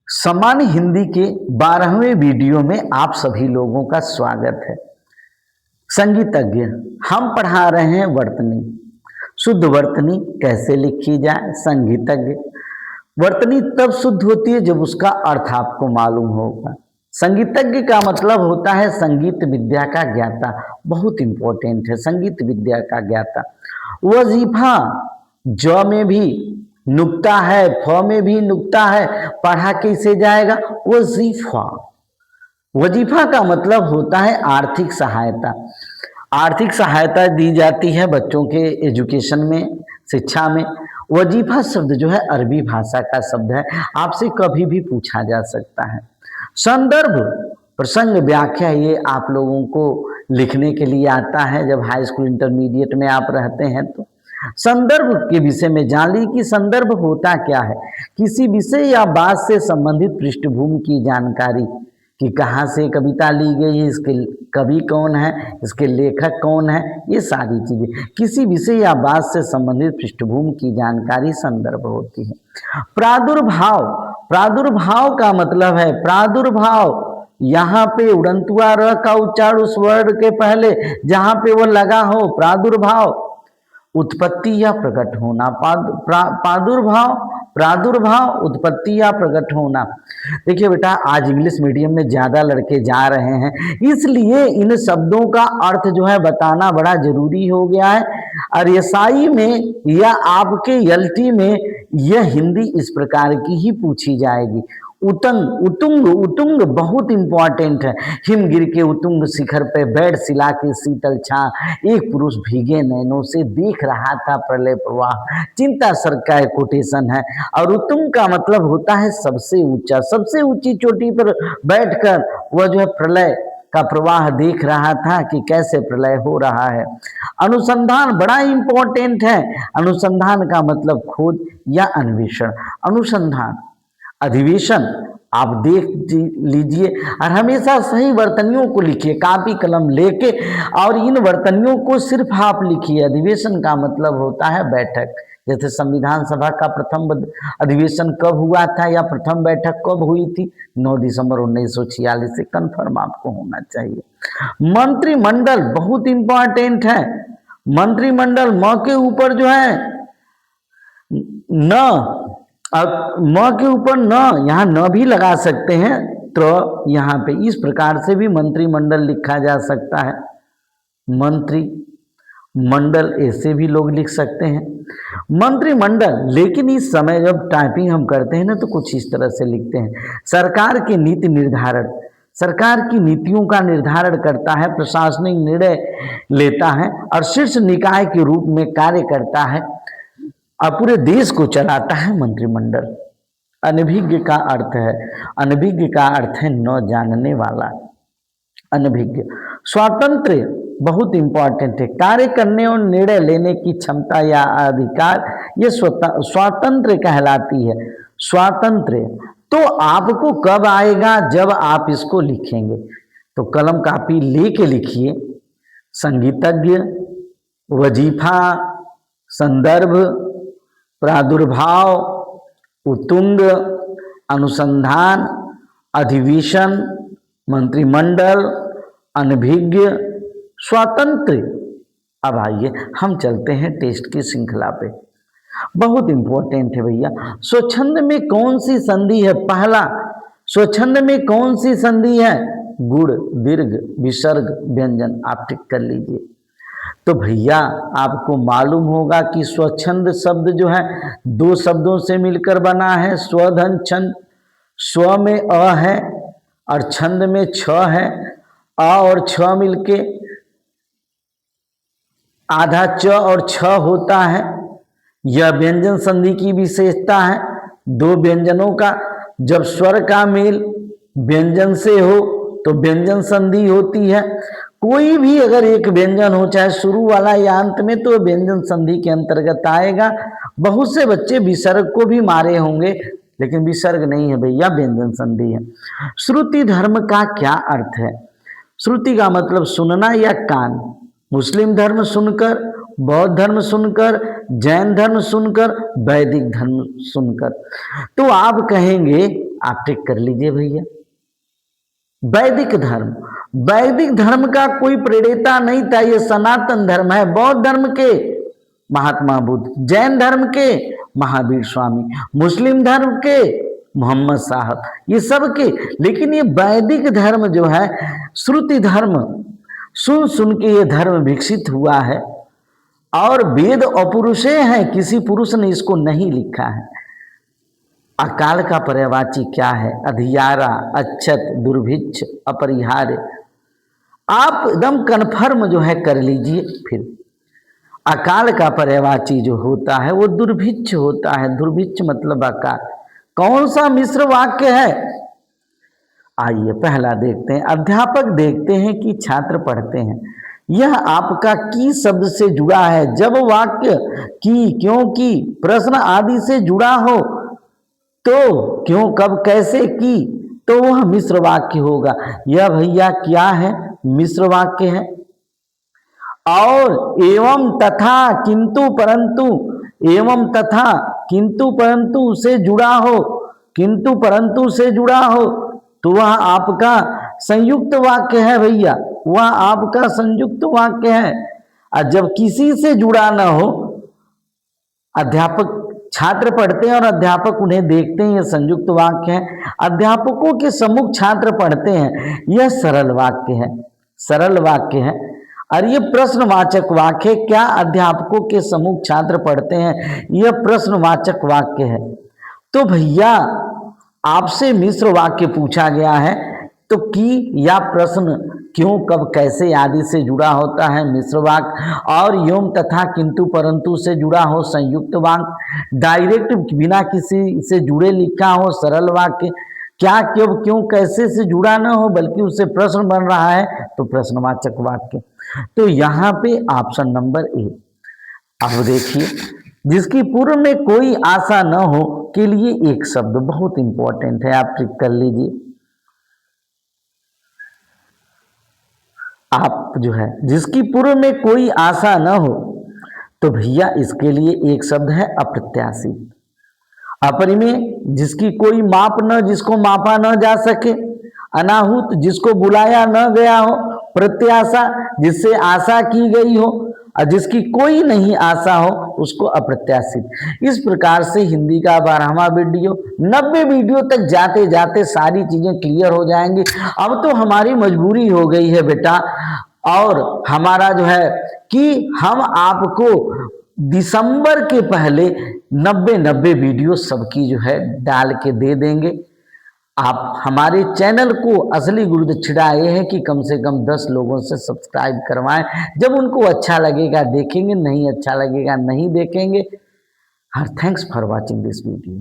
सामान्य हिंदी के 12वें वीडियो में आप सभी लोगों का स्वागत है। संगीतज्ञ हम पढ़ा रहे हैं वर्तनी। शुद्ध वर्तनी कैसे लिखी जाए। संगीतज्ञ वर्तनी तब शुद्ध होती है जब उसका अर्थ आपको मालूम होगा। संगीतज्ञ का मतलब होता है संगीत विद्या का ज्ञाता। बहुत इंपॉर्टेंट है संगीत विद्या का ज्ञाता। वजीफा ज में भी नुक्ता है, फ में भी नुक्ता है, पढ़ा कैसे जाएगा। वजीफा वजीफा का मतलब होता है आर्थिक सहायता। आर्थिक सहायता दी जाती है बच्चों के एजुकेशन में, शिक्षा में। वजीफा शब्द जो है अरबी भाषा का शब्द है, आपसे कभी भी पूछा जा सकता है। संदर्भ प्रसंग व्याख्या ये आप लोगों को लिखने के लिए आता है जब हाई स्कूल इंटरमीडिएट में आप रहते हैं तो। संदर्भ के विषय में जान ली कि संदर्भ होता क्या है। किसी विषय या बात से संबंधित पृष्ठभूमि की जानकारी कि कहाँ से कविता ली गई है, इसके कवि कौन है, इसके लेखक कौन है, ये सारी चीजें किसी विषय या बात से संबंधित पृष्ठभूमि की जानकारी संदर्भ होती है। प्रादुर्भाव प्रादुर्भाव का मतलब है प्रादुर्भाव यहाँ पे उड़ंतुआ र का उच्चारण उस वर्ड के पहले जहाँ पे वो लगा हो। प्रादुर्भाव उत्पत्ति या प्रकट होना। प्रादुर्भाव उत्पत्ति या प्रकट होना। देखिए बेटा, आज इंग्लिश मीडियम में ज्यादा लड़के जा रहे हैं, इसलिए इन शब्दों का अर्थ जो है बताना बड़ा जरूरी हो गया है। और एसआई में या आपके एलटी में यह हिंदी इस प्रकार की ही पूछी जाएगी। उतंग उतुंग उतुंग बहुत इंपॉर्टेंट है। हिम गिर के उतुंग शिखर पे बैठ सिला के शीतल छा, एक पुरुष भीगे नैनों से देख रहा था प्रलय प्रवाह। चिंता सर का एक कोटेशन है। और उतुंग का मतलब होता है सबसे ऊंचा। सबसे ऊंची चोटी पर बैठकर वह जो है प्रलय का प्रवाह देख रहा था कि कैसे प्रलय हो रहा है। अनुसंधान बड़ा इंपॉर्टेंट है। अनुसंधान का मतलब खोज या अन्वेषण। अनुसंधान अधिवेशन आप देख लीजिए और हमेशा सही वर्तनियों को लिखिए कापी कलम लेके, और इन वर्तनियों को सिर्फ आप लिखिए। अधिवेशन का मतलब होता है बैठक। जैसे संविधान सभा का प्रथम अधिवेशन कब हुआ था या प्रथम बैठक कब हुई थी, 9 दिसंबर 1946 से कंफर्म आपको होना चाहिए। मंत्रिमंडल बहुत इंपॉर्टेंट है। मंत्रिमंडल म के ऊपर जो है न, अब म के ऊपर न, यहाँ न भी लगा सकते हैं तो यहाँ पे इस प्रकार से भी मंत्रिमंडल लिखा जा सकता है। मंत्री मंडल ऐसे भी लोग लिख सकते हैं मंत्रिमंडल। लेकिन इस समय जब टाइपिंग हम करते हैं ना तो कुछ इस तरह से लिखते हैं। सरकार के नीति निर्धारण, सरकार की नीतियों का निर्धारण करता है, प्रशासनिक निर्णय लेता है और शीर्ष निकाय के रूप में कार्य करता है और पूरे देश को चलाता है मंत्रिमंडल। अनभिज्ञ का अर्थ है, अनभिज्ञ का अर्थ है न जानने वाला, अनभिज्ञ। स्वातंत्र बहुत इंपॉर्टेंट है। कार्य करने और निर्णय लेने की क्षमता या अधिकार, ये स्वातंत्र कहलाती है। स्वातंत्र तो आपको कब आएगा, जब आप इसको लिखेंगे। तो कलम कापी लेके लिखिए। संगीतज्ञ, वजीफा, संदर्भ, प्रादुर्भाव, उतुंग, अनुसंधान, अधिवेशन, मंत्रिमंडल, अनभिज्ञ, स्वातंत्र। अब आइए हम चलते हैं टेस्ट की श्रृंखला पे। बहुत इंपॉर्टेंट है भैया। स्वच्छंद में कौन सी संधि है। पहला, स्वच्छंद में कौन सी संधि है। गुण, दीर्घ, विसर्ग, व्यंजन। आप टिक कर लीजिए। तो भैया आपको मालूम होगा कि स्वच्छंद शब्द जो है 2 शब्दों से मिलकर बना है। स्वधन छंद, स्व में अ है और छंद में छ है। अ और छ मिलके आधा च और छ होता है। यह व्यंजन संधि की विशेषता है। 2 व्यंजनों का जब स्वर का मेल व्यंजन से हो तो व्यंजन संधि होती है। कोई भी अगर एक व्यंजन हो, चाहे शुरू वाला या अंत में, तो व्यंजन संधि के अंतर्गत आएगा। बहुत से बच्चे विसर्ग को भी मारे होंगे, लेकिन विसर्ग नहीं है भैया, व्यंजन संधि है। श्रुति धर्म का क्या अर्थ है। श्रुति का मतलब सुनना या कान। मुस्लिम धर्म सुनकर, बौद्ध धर्म सुनकर, जैन धर्म सुनकर, वैदिक धर्म सुनकर। तो आप कहेंगे आप टिक कर लीजिए भैया। वैदिक धर्म, वैदिक धर्म का कोई प्रेरणा नहीं था, ये सनातन धर्म है। बौद्ध धर्म के महात्मा बुद्ध, जैन धर्म के महावीर स्वामी, मुस्लिम धर्म के मोहम्मद साहब, ये सब के। लेकिन ये वैदिक धर्म जो है, श्रुति धर्म, सुन सुन के ये धर्म विकसित हुआ है। और वेद अपरुषे हैं, किसी पुरुष ने इसको नहीं लिखा है। अकाल का पर्यायवाची क्या है? अधियारा, अच्छत, दुर्भिक्ष, अपरिहार्य। आप एकदम कन्फर्म जो है कर लीजिए। फिर अकाल का पर्यायवाची जो होता है वो दुर्भिक्ष होता है। दुर्भिक्ष मतलब अकाल। कौन सा मिश्र वाक्य है? आइए पहला देखते हैं। अध्यापक देखते हैं कि छात्र पढ़ते हैं। यह आपका की शब्द से जुड़ा है। जब वाक्य की, क्योंकि, प्रश्न आदि से जुड़ा हो तो क्यों, कब, कैसे, की, तो वह मिश्र वाक्य होगा। यह भैया क्या है? मिश्र वाक्य है। और एवं, तथा, किंतु, परंतु, एवं, तथा, किंतु, परंतु से जुड़ा हो, किंतु परंतु से जुड़ा हो तो वह आपका संयुक्त वाक्य है भैया, वह आपका संयुक्त वाक्य है। और जब किसी से जुड़ा ना हो, अध्यापक छात्र पढ़ते हैं और अध्यापक उन्हें देखते हैं, यह संयुक्त वाक्य है। अध्यापकों के सम्मुख छात्र पढ़ते हैं, यह सरल वाक्य है, सरल वाक्य है। और ये प्रश्नवाचक वाक्य, क्या अध्यापकों के सम्मुख छात्र पढ़ते हैं, यह प्रश्नवाचक वाक्य है। तो भैया आपसे मिश्र वाक्य पूछा गया है तो की या प्रश्न, क्यों, कब, कैसे आदि से जुड़ा होता है मिश्र वाक्य। और एवं, तथा, किंतु, परंतु से जुड़ा हो संयुक्त वाक्य। डायरेक्ट बिना किसी से जुड़े लिखा हो सरल वाक्य। क्या, कब, क्यों, कैसे से जुड़ा ना हो बल्कि उससे प्रश्न बन रहा है तो प्रश्नवाचक वाक्य। तो यहाँ पे ऑप्शन नंबर ए। अब देखिए, जिसकी पूर्व में कोई आशा न हो के लिए एक शब्द बहुत इंपॉर्टेंट है, आप टिक कर लीजिए। आप जो है, जिसकी पूर्व में कोई आशा न हो तो भैया इसके लिए एक शब्द है अप्रत्याशित। अपरिमेय, जिसकी कोई माप न, जिसको मापा न जा सके। अनाहुत, जिसको बुलाया न गया हो। प्रत्याशा, जिससे आशा की गई हो और जिसकी कोई नहीं आशा हो उसको अप्रत्याशित। इस प्रकार से हिंदी का 12वां वीडियो, 90 वीडियो तक जाते जाते सारी चीजें क्लियर हो जाएंगी। अब तो हमारी मजबूरी हो गई है बेटा, और हमारा जो है कि हम आपको दिसंबर के पहले 90 वीडियो सबकी जो है डाल के दे देंगे। आप हमारे चैनल को, असली गुरु दक्षिणा ये है कि कम से कम 10 लोगों से सब्सक्राइब करवाएं। जब उनको अच्छा लगेगा देखेंगे, नहीं अच्छा लगेगा नहीं देखेंगे। Thanks for watching this video.